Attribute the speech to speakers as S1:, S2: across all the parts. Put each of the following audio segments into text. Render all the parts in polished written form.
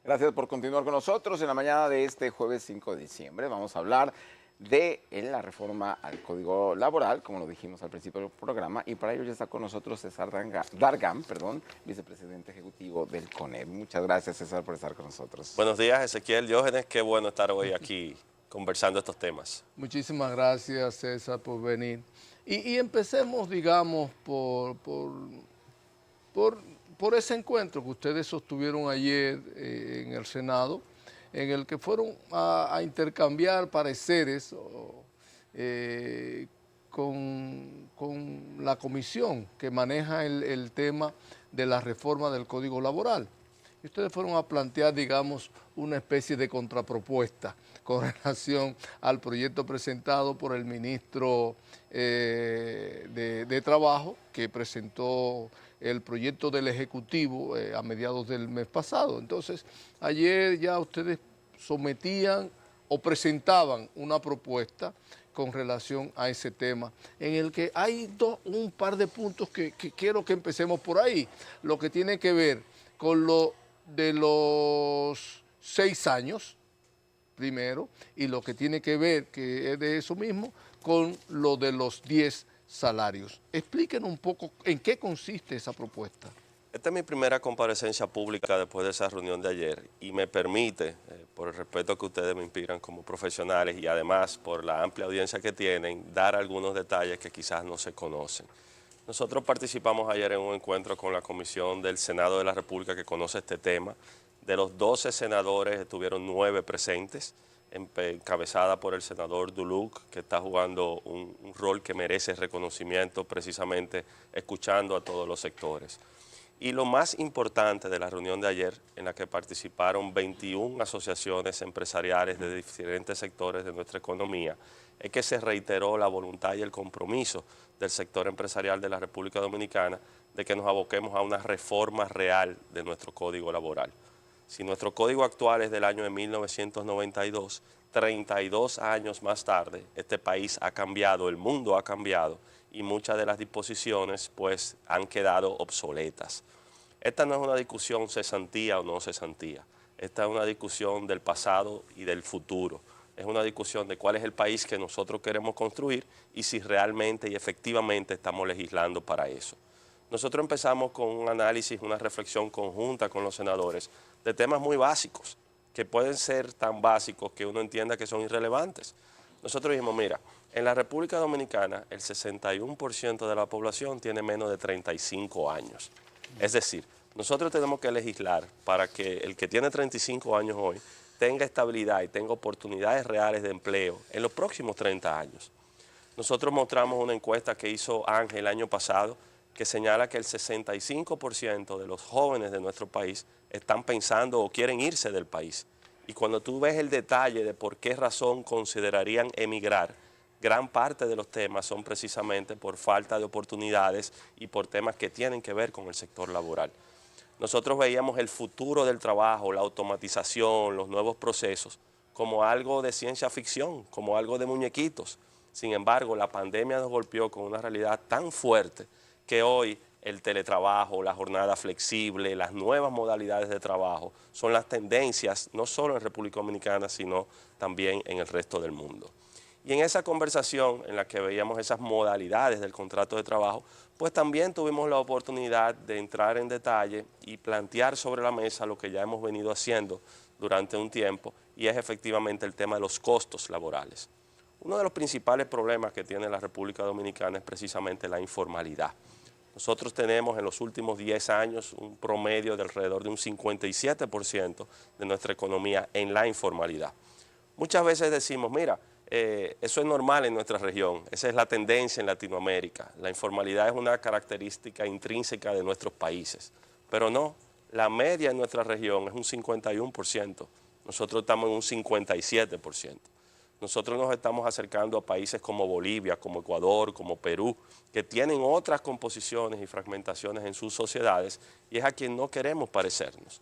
S1: Gracias por continuar con nosotros. En la mañana de este jueves 5 de diciembre vamos a hablar de la reforma al Código Laboral, como lo dijimos al principio del programa, y para ello ya está con nosotros César Dargam, vicepresidente ejecutivo del CONEP. Muchas gracias, César, por estar con nosotros.
S2: Buenos días, Ezequiel Diógenes. Qué bueno estar hoy aquí conversando estos temas.
S3: Muchísimas gracias, César, por venir. Y empecemos, digamos, por, por ese encuentro que ustedes sostuvieron ayer en el Senado, en el que fueron a intercambiar pareceres con la comisión que maneja el tema de la reforma del Código Laboral. Y ustedes fueron a plantear, digamos, una especie de contrapropuesta con relación al proyecto presentado por el ministro de Trabajo, que presentó el proyecto del Ejecutivo a mediados del mes pasado. Entonces, ayer ya ustedes sometían o presentaban una propuesta con relación a ese tema, en el que hay un par de puntos que quiero que empecemos por ahí. Lo que tiene que ver con lo de los 6 años, primero, y lo que tiene que ver, que es de eso mismo, con lo de los 10 salarios. Explíquenos un poco en qué consiste esa propuesta.
S2: Esta es mi primera comparecencia pública después de esa reunión de ayer y me permite, por el respeto que ustedes me inspiran como profesionales y además por la amplia audiencia que tienen, dar algunos detalles que quizás no se conocen. Nosotros participamos ayer en un encuentro con la Comisión del Senado de la República que conoce este tema. De los 12 senadores estuvieron 9 presentes, encabezada por el senador Duluc, que está jugando un rol que merece reconocimiento precisamente escuchando a todos los sectores. Y lo más importante de la reunión de ayer, en la que participaron 21 asociaciones empresariales de diferentes sectores de nuestra economía, es que se reiteró la voluntad y el compromiso del sector empresarial de la República Dominicana de que nos aboquemos a una reforma real de nuestro Código Laboral. Si nuestro Código actual es del año de 1992, 32 años más tarde, este país ha cambiado, el mundo ha cambiado y muchas de las disposiciones pues han quedado obsoletas. Esta no es una discusión cesantía o no cesantía, esta es una discusión del pasado y del futuro. Es una discusión de cuál es el país que nosotros queremos construir y si realmente y efectivamente estamos legislando para eso. Nosotros empezamos con un análisis, una reflexión conjunta con los senadores de temas muy básicos, que pueden ser tan básicos que uno entienda que son irrelevantes. Nosotros dijimos, mira, en la República Dominicana el 61% de la población tiene menos de 35 años. Es decir, nosotros tenemos que legislar para que el que tiene 35 años hoy tenga estabilidad y tenga oportunidades reales de empleo en los próximos 30 años. Nosotros mostramos una encuesta que hizo Ángel el año pasado que señala que el 65% de los jóvenes de nuestro país están pensando o quieren irse del país. Y cuando tú ves el detalle de por qué razón considerarían emigrar, gran parte de los temas son precisamente por falta de oportunidades y por temas que tienen que ver con el sector laboral. Nosotros veíamos el futuro del trabajo, la automatización, los nuevos procesos, como algo de ciencia ficción, como algo de muñequitos. Sin embargo, la pandemia nos golpeó con una realidad tan fuerte que hoy el teletrabajo, la jornada flexible, las nuevas modalidades de trabajo son las tendencias no solo en República Dominicana, sino también en el resto del mundo. Y en esa conversación en la que veíamos esas modalidades del contrato de trabajo, pues también tuvimos la oportunidad de entrar en detalle y plantear sobre la mesa lo que ya hemos venido haciendo durante un tiempo, y es efectivamente el tema de los costos laborales. Uno de los principales problemas que tiene la República Dominicana es precisamente la informalidad. Nosotros tenemos en los últimos 10 años un promedio de alrededor de un 57% de nuestra economía en la informalidad. Muchas veces decimos, mira, eso es normal en nuestra región, esa es la tendencia en Latinoamérica. La informalidad es una característica intrínseca de nuestros países, pero no, la media en nuestra región es un 51%, nosotros estamos en un 57%. Nosotros nos estamos acercando a países como Bolivia, como Ecuador, como Perú, que tienen otras composiciones y fragmentaciones en sus sociedades y es a quien no queremos parecernos.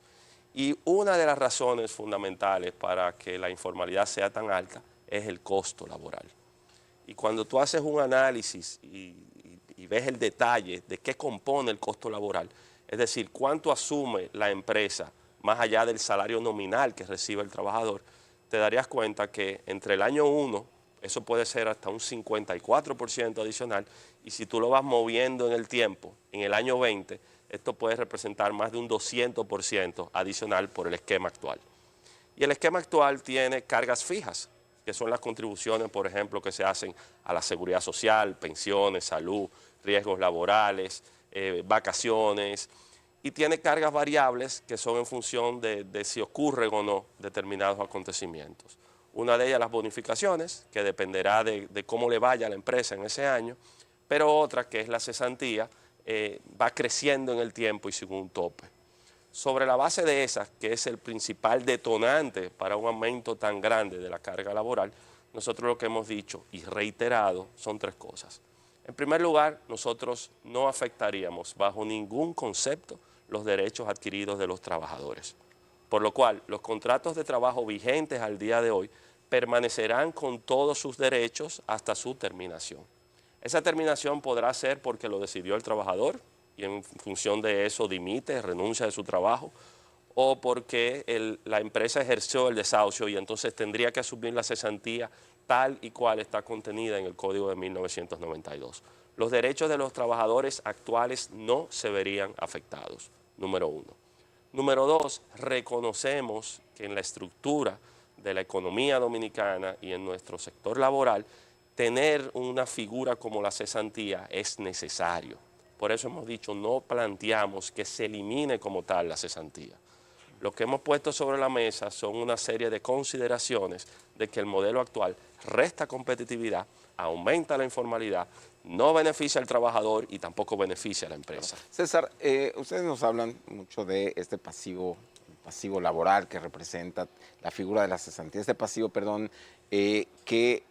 S2: Y una de las razones fundamentales para que la informalidad sea tan alta es el costo laboral. Y cuando tú haces un análisis y ves el detalle de qué compone el costo laboral, es decir, cuánto asume la empresa más allá del salario nominal que recibe el trabajador, te darías cuenta que entre el año 1, eso puede ser hasta un 54% adicional, y si tú lo vas moviendo en el tiempo, en el año 20, esto puede representar más de un 200% adicional por el esquema actual. Y el esquema actual tiene cargas fijas, que son las contribuciones, por ejemplo, que se hacen a la seguridad social, pensiones, salud, riesgos laborales, vacaciones, y tiene cargas variables que son en función de si ocurren o no determinados acontecimientos. Una de ellas las bonificaciones, que dependerá de cómo le vaya a la empresa en ese año, pero otra, que es la cesantía, va creciendo en el tiempo y sin un tope. Sobre la base de esas, que es el principal detonante para un aumento tan grande de la carga laboral, nosotros lo que hemos dicho y reiterado son 3 cosas. En primer lugar, nosotros no afectaríamos bajo ningún concepto los derechos adquiridos de los trabajadores, por lo cual los contratos de trabajo vigentes al día de hoy permanecerán con todos sus derechos hasta su terminación. Esa terminación podrá ser porque lo decidió el trabajador y en función de eso dimite, renuncia de su trabajo, o porque la empresa ejerció el desahucio y entonces tendría que asumir la cesantía tal y cual está contenida en el Código de 1992. Los derechos de los trabajadores actuales no se verían afectados, número 1. Número 2, reconocemos que en la estructura de la economía dominicana y en nuestro sector laboral, tener una figura como la cesantía es necesario. Por eso hemos dicho, no planteamos que se elimine como tal la cesantía. Lo que hemos puesto sobre la mesa son una serie de consideraciones de que el modelo actual resta competitividad, aumenta la informalidad, no beneficia al trabajador y tampoco beneficia a la empresa.
S1: César, ustedes nos hablan mucho de este pasivo laboral que representa la figura de la cesantía, este pasivo, perdón, que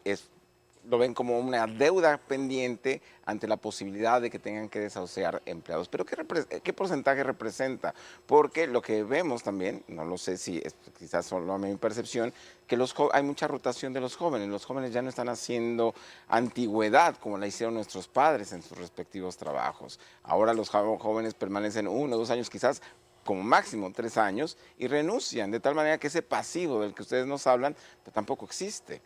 S1: lo ven como una deuda pendiente ante la posibilidad de que tengan que desahuciar empleados. Pero ¿qué porcentaje representa? Porque lo que vemos también, no lo sé si es quizás solo a mi percepción, que hay mucha rotación de los jóvenes. Los jóvenes ya no están haciendo antigüedad como la hicieron nuestros padres en sus respectivos trabajos. Ahora los jóvenes permanecen 1 o 2 años, quizás como máximo 3 años, y renuncian, de tal manera que ese pasivo del que ustedes nos hablan pues, tampoco existe.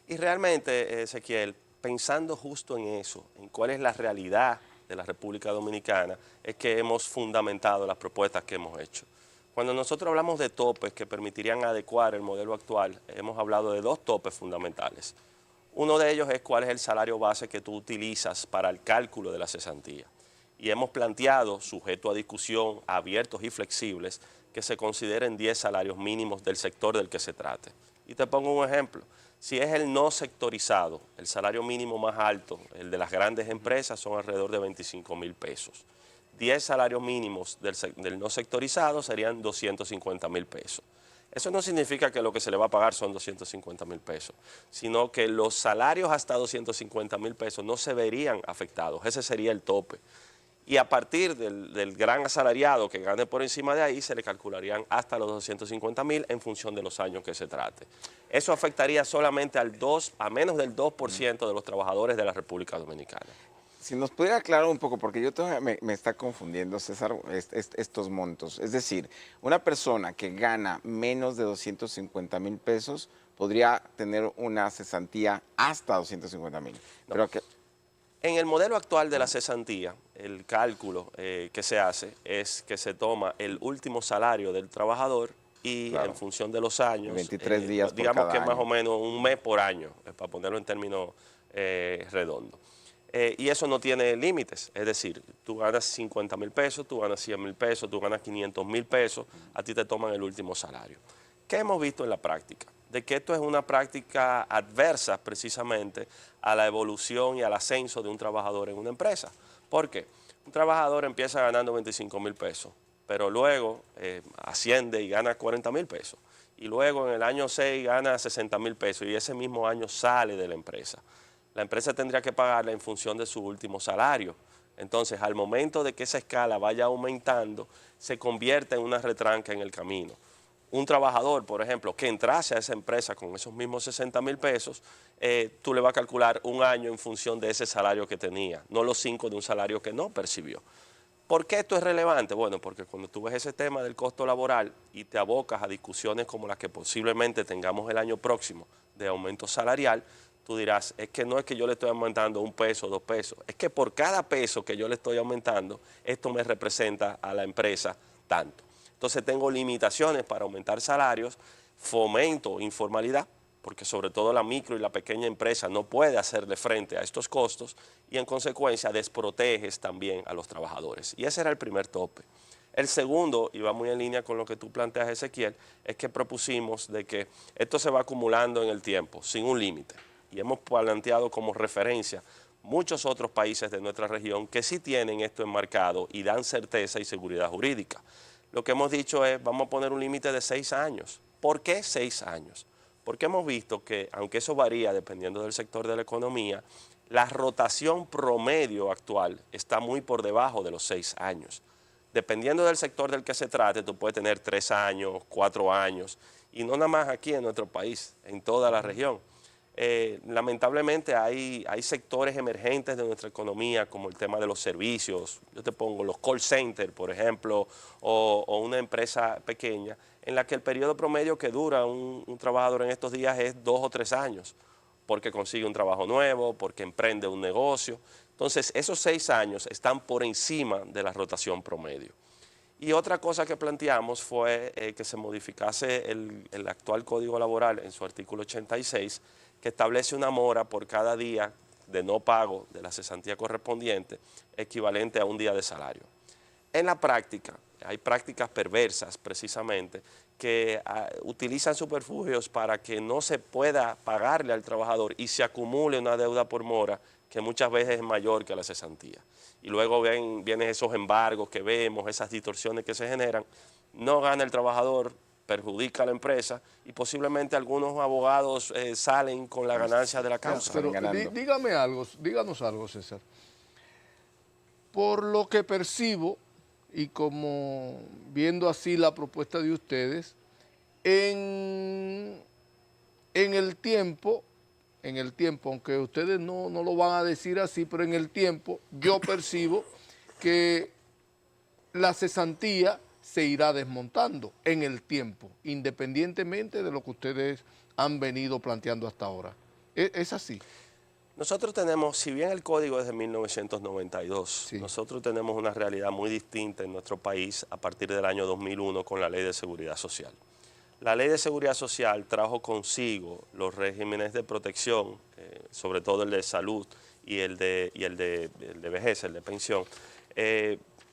S2: Y realmente, Ezequiel, pensando justo en eso, en cuál es la realidad de la República Dominicana, es que hemos fundamentado las propuestas que hemos hecho. Cuando nosotros hablamos de topes que permitirían adecuar el modelo actual, hemos hablado de 2 topes fundamentales. Uno de ellos es cuál es el salario base que tú utilizas para el cálculo de la cesantía. Y hemos planteado, sujeto a discusión, abiertos y flexibles, que se consideren 10 salarios mínimos del sector del que se trate. Y te pongo un ejemplo. Si es el no sectorizado, el salario mínimo más alto, el de las grandes empresas, son alrededor de 25,000 pesos. 10 salarios mínimos del no sectorizado serían 250,000 pesos. Eso no significa que lo que se le va a pagar son 250,000 pesos, sino que los salarios hasta 250,000 pesos no se verían afectados. Ese sería el tope. Y a partir del gran asalariado que gane por encima de ahí, se le calcularían hasta los 250,000 en función de los años que se trate. Eso afectaría solamente a menos del 2% de los trabajadores de la República Dominicana.
S1: Si nos pudiera aclarar un poco, porque yo todavía me está confundiendo, César, estos montos. Es decir, una persona que gana menos de 250,000 pesos podría tener una cesantía hasta 250,000.
S2: No.
S1: Pero que...
S2: En el modelo actual de la cesantía, el cálculo que se hace es que se toma el último salario del trabajador y
S1: Claro.
S2: En función de los años,
S1: 23 días por
S2: digamos
S1: cada
S2: que más
S1: año.
S2: o menos un mes por año, para ponerlo en términos redondos. Y eso no tiene límites, es decir, tú ganas 50,000 pesos, tú ganas 100,000 pesos, tú ganas 500,000 pesos, a ti te toman el último salario. ¿Qué hemos visto en la práctica? De que esto es una práctica adversa precisamente a la evolución y al ascenso de un trabajador en una empresa. ¿Por qué? Un trabajador empieza ganando 25,000 pesos, pero luego asciende y gana 40,000 pesos. Y luego en el año 6 gana 60,000 pesos y ese mismo año sale de la empresa. La empresa tendría que pagarle en función de su último salario. Entonces, al momento de que esa escala vaya aumentando, se convierte en una retranca en el camino. Un trabajador, por ejemplo, que entrase a esa empresa con esos mismos 60,000 pesos, tú le vas a calcular un año en función de ese salario que tenía, no los 5 de un salario que no percibió. ¿Por qué esto es relevante? Bueno, porque cuando tú ves ese tema del costo laboral y te abocas a discusiones como las que posiblemente tengamos el año próximo de aumento salarial, tú dirás, es que no es que yo le estoy aumentando 1 peso, 2 pesos, es que por cada peso que yo le estoy aumentando, esto me representa a la empresa tanto. Entonces tengo limitaciones para aumentar salarios, fomento informalidad, porque sobre todo la micro y la pequeña empresa no puede hacerle frente a estos costos y en consecuencia desproteges también a los trabajadores. Y ese era el primer tope. El segundo, y va muy en línea con lo que tú planteas, Ezequiel, es que propusimos de que esto se va acumulando en el tiempo, sin un límite. Y hemos planteado como referencia muchos otros países de nuestra región que sí tienen esto enmarcado y dan certeza y seguridad jurídica. Lo que hemos dicho es, vamos a poner un límite de 6 años. ¿Por qué 6 años? Porque hemos visto que, aunque eso varía dependiendo del sector de la economía, la rotación promedio actual está muy por debajo de los 6 años. Dependiendo del sector del que se trate, tú puedes tener 3 años, 4 años, y no nada más aquí en nuestro país, en toda la región. Lamentablemente hay sectores emergentes de nuestra economía, como el tema de los servicios, yo te pongo los call centers, por ejemplo, o una empresa pequeña, en la que el periodo promedio que dura un trabajador en estos días es 2 o 3 años, porque consigue un trabajo nuevo, porque emprende un negocio. Entonces, esos 6 años están por encima de la rotación promedio. Y otra cosa que planteamos fue que se modificase el actual Código Laboral en su artículo 86, que establece una mora por cada día de no pago de la cesantía correspondiente, equivalente a un día de salario. En la práctica, hay prácticas perversas precisamente que utilizan subterfugios para que no se pueda pagarle al trabajador y se acumule una deuda por mora que muchas veces es mayor que la cesantía. Y luego vienen esos embargos que vemos, esas distorsiones que se generan, no gana el trabajador, perjudica a la empresa y posiblemente algunos abogados salen con la ganancia de la causa.
S3: Pero díganos algo, César. Por lo que percibo, y como viendo así la propuesta de ustedes, en el tiempo, aunque ustedes no lo van a decir así, pero en el tiempo yo percibo que la cesantía se irá desmontando en el tiempo, independientemente de lo que ustedes han venido planteando hasta ahora. ¿Es así?
S2: Nosotros tenemos, si bien el código es de 1992,
S3: Sí.
S2: nosotros tenemos una realidad muy distinta en nuestro país a partir del año 2001 con la Ley de Seguridad Social. La Ley de Seguridad Social trajo consigo los regímenes de protección, sobre todo el de salud y el de vejez, el de pensión,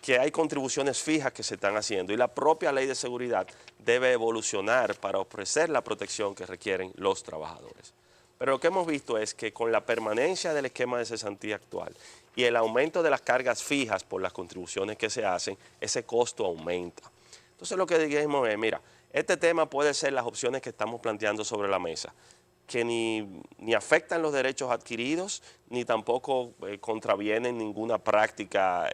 S2: que hay contribuciones fijas que se están haciendo y la propia Ley de Seguridad debe evolucionar para ofrecer la protección que requieren los trabajadores. Pero lo que hemos visto es que con la permanencia del esquema de cesantía actual y el aumento de las cargas fijas por las contribuciones que se hacen, ese costo aumenta. Entonces lo que dijimos es, mira, este tema puede ser las opciones que estamos planteando sobre la mesa, que ni afectan los derechos adquiridos, ni tampoco contravienen ninguna práctica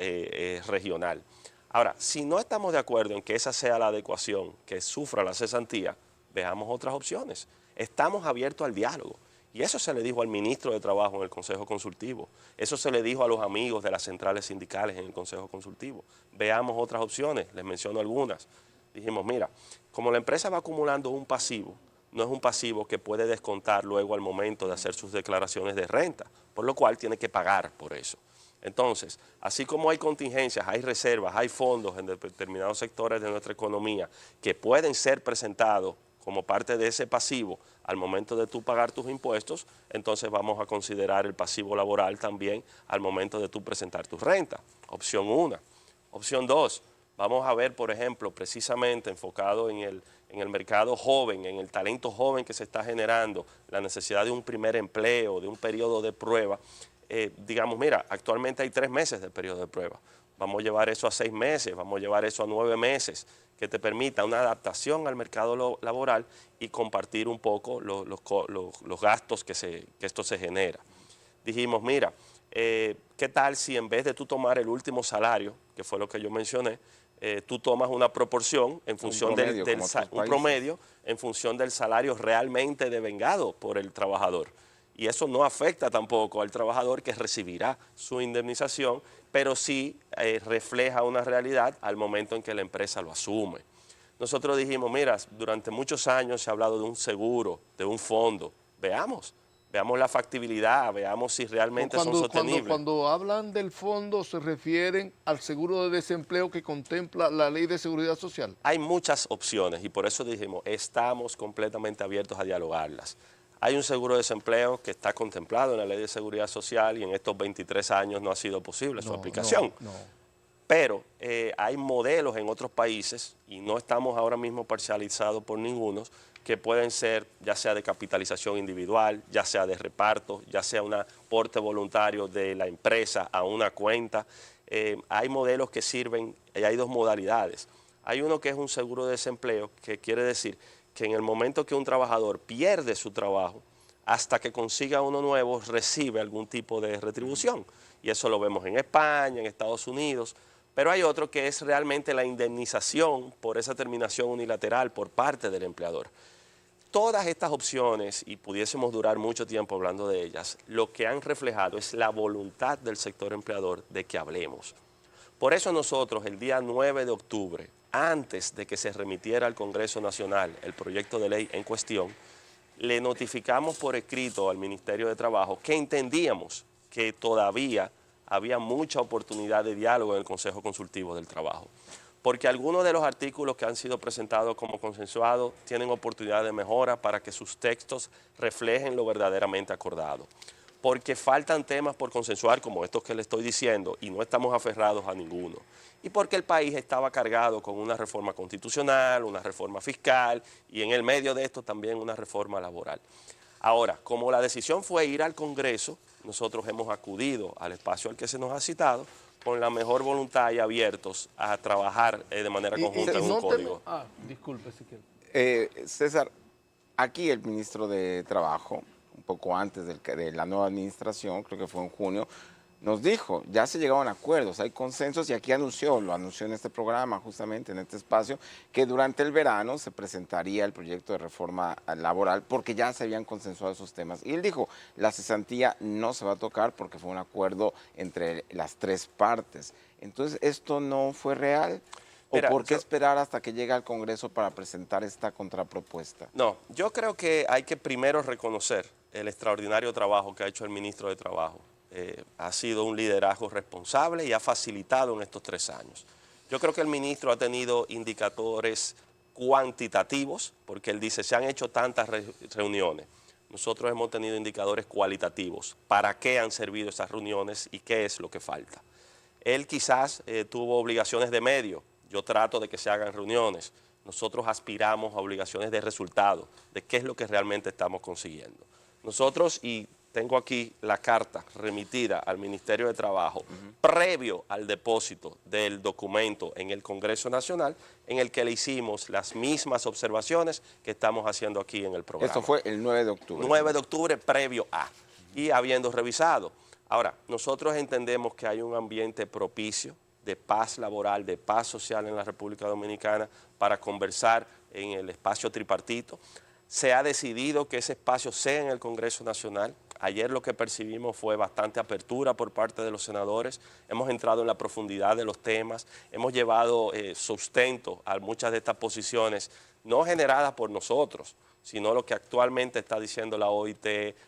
S2: regional. Ahora, si no estamos de acuerdo en que esa sea la adecuación que sufra la cesantía, veamos otras opciones. Estamos abiertos al diálogo. Y eso se le dijo al ministro de Trabajo en el Consejo Consultivo. Eso se le dijo a los amigos de las centrales sindicales en el Consejo Consultivo. Veamos otras opciones, les menciono algunas. Dijimos, mira, como la empresa va acumulando un pasivo, no es un pasivo que puede descontar luego al momento de hacer sus declaraciones de renta, por lo cual tiene que pagar por eso. Entonces, así como hay contingencias, hay reservas, hay fondos en determinados sectores de nuestra economía que pueden ser presentados como parte de ese pasivo al momento de tú pagar tus impuestos, entonces vamos a considerar el pasivo laboral también al momento de tú presentar tu renta. Opción 1. Opción 2, vamos a ver, por ejemplo, precisamente enfocado en el mercado joven, en el talento joven que se está generando, la necesidad de un primer empleo, de un periodo de prueba. Digamos, mira, actualmente hay 3 meses de periodo de prueba. Vamos a llevar eso a 6 meses, vamos a llevar eso a 9 meses, que te permita una adaptación al mercado laboral y compartir un poco los gastos que esto se genera. Dijimos, mira, ¿qué tal si en vez de tú tomar el último salario, que fue lo que yo mencioné, tú tomas una proporción en función un promedio en función del salario realmente devengado por el trabajador? y eso no afecta tampoco al trabajador que recibirá su indemnización, pero sí refleja una realidad al momento en que la empresa lo asume. Nosotros dijimos, mira, durante muchos años se ha hablado de un seguro, de un fondo, veamos la factibilidad, veamos si realmente son sostenibles.
S3: Cuando hablan del fondo, ¿se refieren al seguro de desempleo que contempla la Ley de Seguridad Social?
S2: Hay muchas opciones y por eso dijimos, estamos completamente abiertos a dialogarlas. Hay un seguro de desempleo que está contemplado en la Ley de Seguridad Social y en estos 23 años no ha sido posible su aplicación. Pero hay modelos en otros países, y no estamos ahora mismo parcializados por ninguno, que pueden ser ya sea de capitalización individual, ya sea de reparto, ya sea un aporte voluntario de la empresa a una cuenta. Hay modelos que sirven, y hay dos modalidades. Hay uno que es un seguro de desempleo, que quiere decir que en el momento que un trabajador pierde su trabajo, hasta que consiga uno nuevo, recibe algún tipo de retribución. Y eso lo vemos en España, en Estados Unidos. Pero hay otro que es realmente la indemnización por esa terminación unilateral por parte del empleador. Todas estas opciones, y pudiésemos durar mucho tiempo hablando de ellas, lo que han reflejado es la voluntad del sector empleador de que hablemos. Por eso nosotros el día 9 de octubre, antes de que se remitiera al Congreso Nacional el proyecto de ley en cuestión, le notificamos por escrito al Ministerio de Trabajo que entendíamos que todavía había mucha oportunidad de diálogo en el Consejo Consultivo del Trabajo, porque algunos de los artículos que han sido presentados como consensuados tienen oportunidad de mejora para que sus textos reflejen lo verdaderamente acordado, porque faltan temas por consensuar como estos que le estoy diciendo y no estamos aferrados a ninguno, y porque el país estaba cargado con una reforma constitucional, una reforma fiscal y en el medio de esto también una reforma laboral. Ahora, como la decisión fue ir al Congreso, nosotros hemos acudido al espacio al que se nos ha citado con la mejor voluntad y abiertos a trabajar de manera conjunta en un código.
S3: Disculpe si quiere.
S1: César, aquí el ministro de Trabajo, un poco antes de la nueva administración, creo que fue en junio, nos dijo, ya se llegaron a acuerdos, hay consensos y aquí lo anunció en este programa, justamente en este espacio, que durante el verano se presentaría el proyecto de reforma laboral porque ya se habían consensuado esos temas. Y él dijo, la cesantía no se va a tocar porque fue un acuerdo entre las tres partes. Entonces, ¿esto no fue real? ¿O por qué esperar hasta que llegue al Congreso para presentar esta contrapropuesta?
S2: No, yo creo que hay que primero reconocer el extraordinario trabajo que ha hecho el ministro de Trabajo. Ha sido un liderazgo responsable y ha facilitado en estos 3 años. Yo creo que el ministro ha tenido indicadores cuantitativos, porque él dice, se han hecho tantas reuniones. Nosotros hemos tenido indicadores cualitativos. ¿Para qué han servido esas reuniones y qué es lo que falta? Él quizás tuvo obligaciones de medio. Yo trato de que se hagan reuniones. Nosotros aspiramos a obligaciones de resultado, de qué es lo que realmente estamos consiguiendo. Nosotros, y tengo aquí la carta remitida al Ministerio de Trabajo, previo al depósito del documento en el Congreso Nacional, en el que le hicimos las mismas observaciones que estamos haciendo aquí en el programa.
S1: Esto fue el 9 de octubre.
S2: 9 de octubre previo a, y habiendo revisado. Ahora, nosotros entendemos que hay un ambiente propicio de paz laboral, de paz social en la República Dominicana para conversar en el espacio tripartito. Se ha decidido que ese espacio sea en el Congreso Nacional. Ayer lo que percibimos fue bastante apertura por parte de los senadores. Hemos entrado en la profundidad de los temas, hemos llevado sustento a muchas de estas posiciones, no generadas por nosotros, sino lo que actualmente está diciendo la OIT,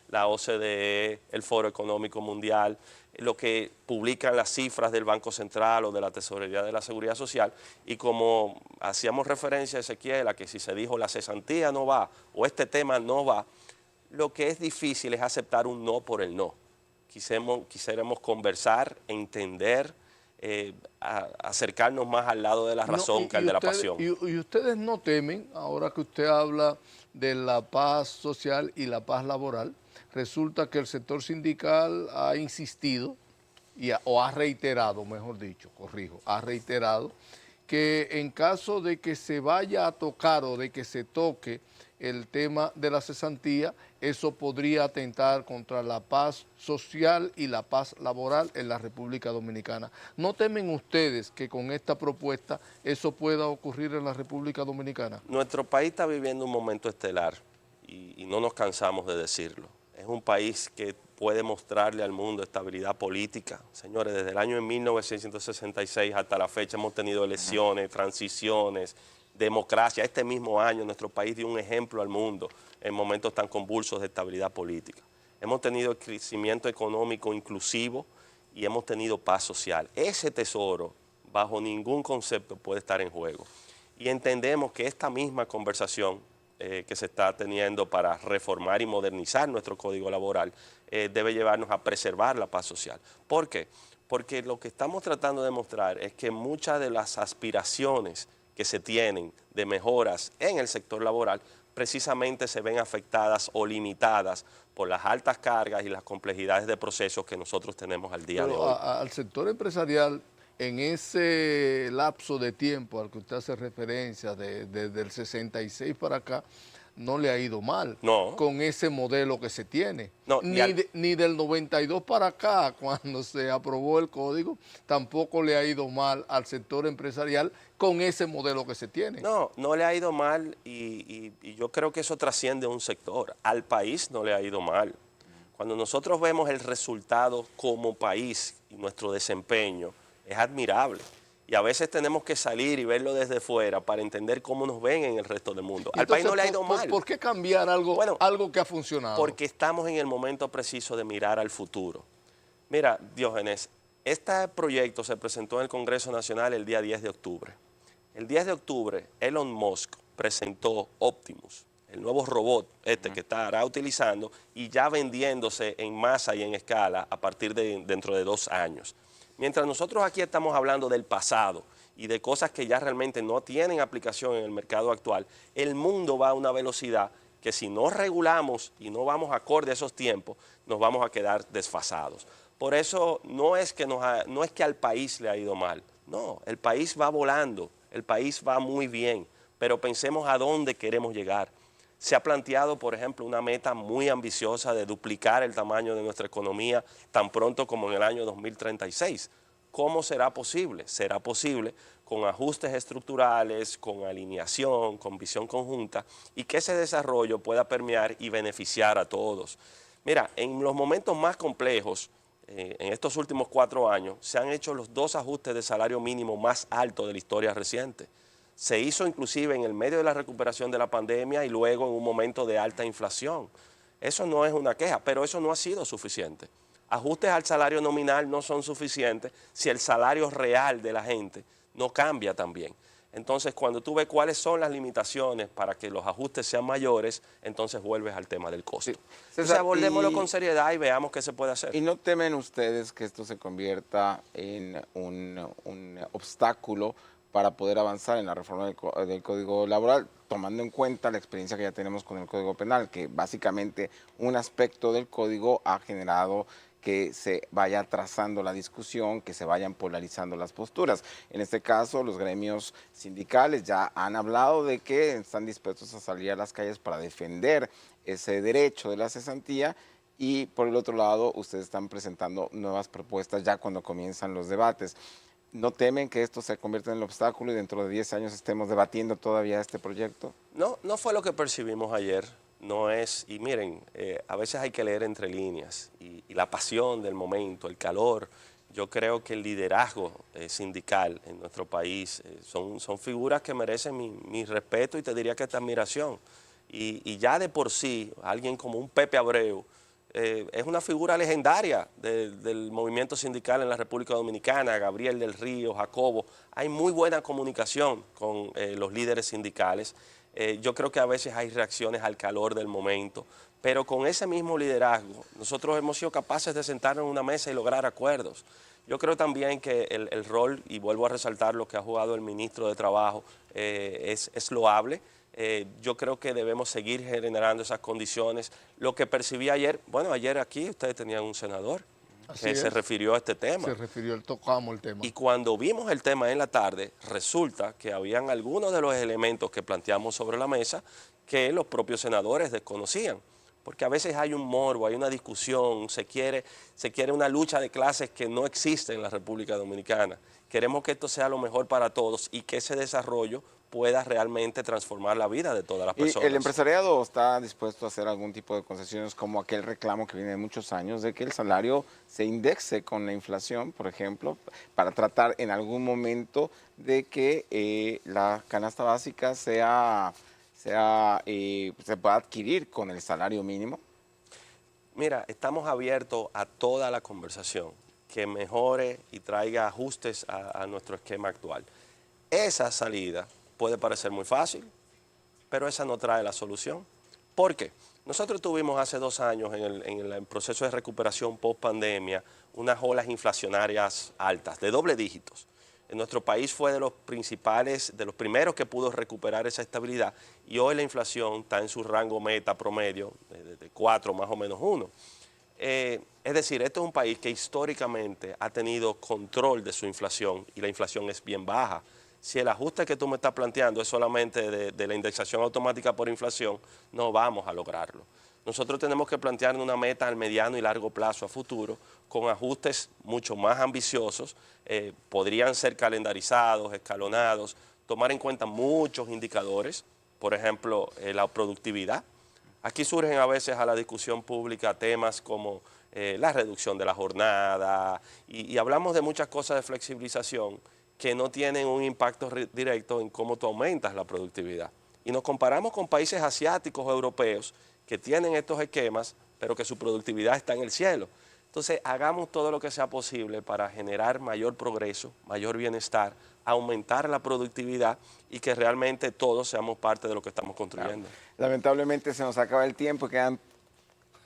S2: la OCDE, el Foro Económico Mundial, lo que publican las cifras del Banco Central o de la Tesorería de la Seguridad Social, y como hacíamos referencia, Ezequiel, a que si se dijo la cesantía no va o este tema no va, lo que es difícil es aceptar un no por el no. Quisiéramos conversar, entender, acercarnos más al lado de la razón que al de la pasión.
S3: Y ustedes no temen, ahora que usted habla de la paz social y la paz laboral, resulta que el sector sindical ha insistido, o ha reiterado, mejor dicho, corrijo, ha reiterado que en caso de que se vaya a tocar o de que se toque el tema de la cesantía, eso podría atentar contra la paz social y la paz laboral en la República Dominicana. ¿No temen ustedes que con esta propuesta eso pueda ocurrir en la República Dominicana?
S2: Nuestro país está viviendo un momento estelar y no nos cansamos de decirlo. Es un país que puede mostrarle al mundo estabilidad política. Señores, desde el año 1966 hasta la fecha hemos tenido elecciones, transiciones, democracia. Este mismo año nuestro país dio un ejemplo al mundo en momentos tan convulsos de estabilidad política. Hemos tenido crecimiento económico inclusivo y hemos tenido paz social. Ese tesoro, bajo ningún concepto, puede estar en juego. Y entendemos que esta misma conversación que se está teniendo para reformar y modernizar nuestro código laboral debe llevarnos a preservar la paz social. ¿Por qué? Porque lo que estamos tratando de mostrar es que muchas de las aspiraciones que se tienen de mejoras en el sector laboral precisamente se ven afectadas o limitadas por las altas cargas y las complejidades de procesos que nosotros tenemos al día de hoy.
S3: Al sector empresarial, en ese lapso de tiempo al que usted hace referencia, desde el 66 para acá, no le ha ido mal con ese modelo que se tiene. Ni del 92 para acá, cuando se aprobó el código, tampoco le ha ido mal al sector empresarial con ese modelo que se tiene.
S2: No le ha ido mal y yo creo que eso trasciende un sector. Al país no le ha ido mal. Cuando nosotros vemos el resultado como país y nuestro desempeño, es admirable. Y a veces tenemos que salir y verlo desde fuera para entender cómo nos ven en el resto del mundo. Al país no le ha ido mal.
S3: ¿Por qué cambiar algo, algo que ha funcionado?
S2: Porque estamos en el momento preciso de mirar al futuro. Mira, Diógenes, este proyecto se presentó en el Congreso Nacional el día 10 de octubre. El 10 de octubre, Elon Musk presentó Optimus, el nuevo robot que estará utilizando y ya vendiéndose en masa y en escala a partir de dentro de 2 años. Mientras nosotros aquí estamos hablando del pasado y de cosas que ya realmente no tienen aplicación en el mercado actual, el mundo va a una velocidad que si no regulamos y no vamos acorde a esos tiempos, nos vamos a quedar desfasados. Por eso no es que al país le ha ido mal, no, el país va volando, el país va muy bien, pero pensemos a dónde queremos llegar. Se ha planteado, por ejemplo, una meta muy ambiciosa de duplicar el tamaño de nuestra economía tan pronto como en el año 2036. ¿Cómo será posible? Será posible con ajustes estructurales, con alineación, con visión conjunta y que ese desarrollo pueda permear y beneficiar a todos. Mira, en los momentos más complejos, en estos últimos 4 años, se han hecho los 2 ajustes de salario mínimo más altos de la historia reciente. Se hizo inclusive en el medio de la recuperación de la pandemia y luego en un momento de alta inflación. Eso no es una queja, pero eso no ha sido suficiente. Ajustes al salario nominal no son suficientes si el salario real de la gente no cambia también. Entonces, cuando tú ves cuáles son las limitaciones para que los ajustes sean mayores, entonces vuelves al tema del costo. Sí. Entonces, abordémoslo con seriedad y veamos qué se puede hacer.
S1: ¿Y no temen ustedes que esto se convierta en un obstáculo para poder avanzar en la reforma del Código Laboral, tomando en cuenta la experiencia que ya tenemos con el Código Penal, que básicamente un aspecto del Código ha generado que se vaya trazando la discusión, que se vayan polarizando las posturas? En este caso, los gremios sindicales ya han hablado de que están dispuestos a salir a las calles para defender ese derecho de la cesantía, y por el otro lado, ustedes están presentando nuevas propuestas ya cuando comienzan los debates. ¿No temen que esto se convierta en el obstáculo y dentro de 10 años estemos debatiendo todavía este proyecto?
S2: No fue lo que percibimos ayer. No es, y miren, a veces hay que leer entre líneas y la pasión del momento, el calor. Yo creo que el liderazgo sindical en nuestro país son figuras que merecen mi respeto y te diría que esta admiración. Y ya de por sí, alguien como un Pepe Abreu, es una figura legendaria del movimiento sindical en la República Dominicana, Gabriel del Río, Jacobo. Hay muy buena comunicación con los líderes sindicales. Yo creo que a veces hay reacciones al calor del momento, pero con ese mismo liderazgo nosotros hemos sido capaces de sentarnos en una mesa y lograr acuerdos. Yo creo también que el rol, y vuelvo a resaltar lo que ha jugado el ministro de Trabajo, es loable. Yo creo que debemos seguir generando esas condiciones. Lo que percibí ayer, bueno, ayer aquí ustedes tenían un senador que se refirió a este tema.
S3: Se refirió, tocamos el tema.
S2: Y cuando vimos el tema en la tarde, resulta que habían algunos de los elementos que planteamos sobre la mesa que los propios senadores desconocían. porque a veces hay un morbo, hay una discusión, se quiere una lucha de clases que no existe en la República Dominicana. Queremos que esto sea lo mejor para todos y que ese desarrollo pueda realmente transformar la vida de todas las
S1: ¿Y
S2: personas.
S1: el empresariado está dispuesto a hacer algún tipo de concesiones como aquel reclamo que viene de muchos años de que el salario se indexe con la inflación, por ejemplo, para tratar en algún momento de que la canasta básica se pueda adquirir con el salario mínimo?
S2: Mira, estamos abiertos a toda la conversación que mejore y traiga ajustes a nuestro esquema actual. Esa salida puede parecer muy fácil, pero esa no trae la solución. ¿Por qué? Nosotros tuvimos hace 2 años en el proceso de recuperación post pandemia unas olas inflacionarias altas, de doble dígitos. En nuestro país fue de los principales, de los primeros que pudo recuperar esa estabilidad y hoy la inflación está en su rango meta promedio de 4 más o menos 1. Es decir, este es un país que históricamente ha tenido control de su inflación y la inflación es bien baja. Si el ajuste que tú me estás planteando es solamente de la indexación automática por inflación, no vamos a lograrlo. Nosotros tenemos que plantearnos una meta al mediano y largo plazo a futuro con ajustes mucho más ambiciosos, podrían ser calendarizados, escalonados, tomar en cuenta muchos indicadores, por ejemplo, la productividad. Aquí surgen a veces a la discusión pública temas como la reducción de la jornada y hablamos de muchas cosas de flexibilización que no tienen un impacto directo en cómo tú aumentas la productividad. Y nos comparamos con países asiáticos o europeos que tienen estos esquemas, pero que su productividad está en el cielo. Entonces, hagamos todo lo que sea posible para generar mayor progreso, mayor bienestar, aumentar la productividad y que realmente todos seamos parte de lo que estamos construyendo.
S1: Claro. Lamentablemente se nos acaba el tiempo, quedan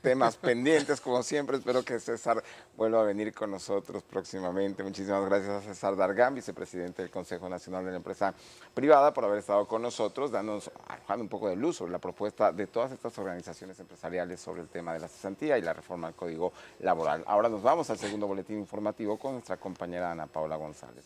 S1: temas pendientes como siempre. Espero que César vuelva a venir con nosotros próximamente. Muchísimas gracias a César Dargan, vicepresidente del Consejo Nacional de la Empresa Privada, por haber estado con nosotros, arrojando un poco de luz sobre la propuesta de todas estas organizaciones empresariales sobre el tema de la cesantía y la reforma al Código Laboral. Ahora nos vamos al segundo boletín informativo con nuestra compañera Ana Paula González.